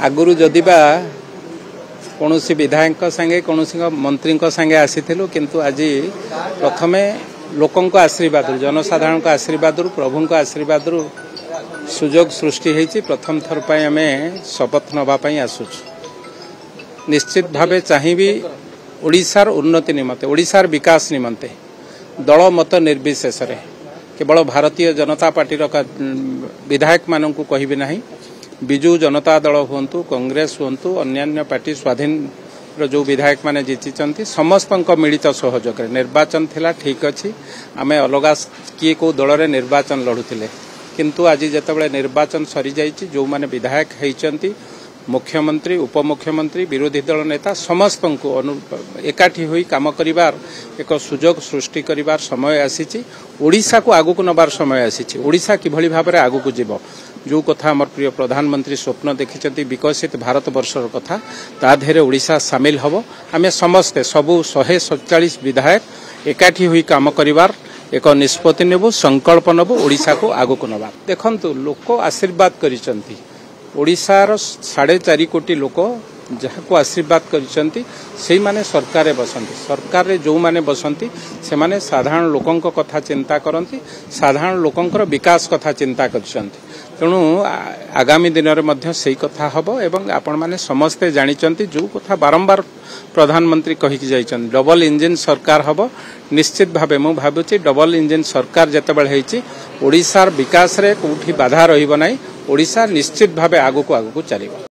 आगुरु जदिबा कौनसी विधायक संगे कौनसी मंत्री संगे आसीथिलु किंतु आज प्रथमे लोकों आशीर्वाद जनसाधारण आशीर्वाद प्रभु आशीर्वाद सुजोग सृष्टि होती प्रथम थर पर आम शपथ नापी आसुच निश्चित भावे चाहिए ओडिशार उन्नति निमंते ओडिशार विकास निमंते दल मत निर्विशेष केवल भारतीय जनता पार्टी विधायक मानू कहबी ना बिजु जनता दल हूँ कांग्रेस हूँ अन्य पार्टी स्वाधीन जो विधायक माने जीति समस्त मिलित सहयोग निर्वाचन थिला ठीक अच्छी आम अलग किए को दल में निर्वाचन लड़ुले किंतु आज जितेबाला निर्वाचन सरी जाइए जो माने विधायक होती मुख्यमंत्री उपमुख्यमंत्री विरोधी दल नेता समस्त को एकाठी हुई काम करिवार एक सुजोग सृष्टि करिवार समय आसीची ओडिशा को आगु को नबार समय आसीची ओडिशा किभली भाबरे आगु को जीवो जो कथा हमर प्रिय प्रधानमंत्री स्वप्न देखिचंती विकसित भारत वर्षर कथा ता धेरे ओडिशा शामिल हबो आमे समस्ते सबु 147 विधायक एकाठी हुई काम करिवार एक निष्पत्ति नेबो संकल्प नेबो ओडिशा को आगु को नबार देखंतु लोक आशीर्वाद करिसंती ओडिशार 4.5 कोटी लोक जहाँ आशीर्वाद करी माने सरकार बसंती सरकार रे जो माने बसंती से माने साधारण लोकों कथा चिंता करती साधारण लोकों विकास कथा चिंता करछंती तेणु आगामी दिन में से कथा हम एवं आपण माने समस्ते जानिचंती जो कथा बारंबार प्रधानमंत्री कहिकी जाइछन डबल इंजिन सरकार हम निश्चित भावे मु भाबुची डबल इंजिन सरकार जेतेबेले हेछि ओडिशार विकास रे कोठी बाधा रहिबो नै ओडिशा निश्चित भावे आगु को चलिबो।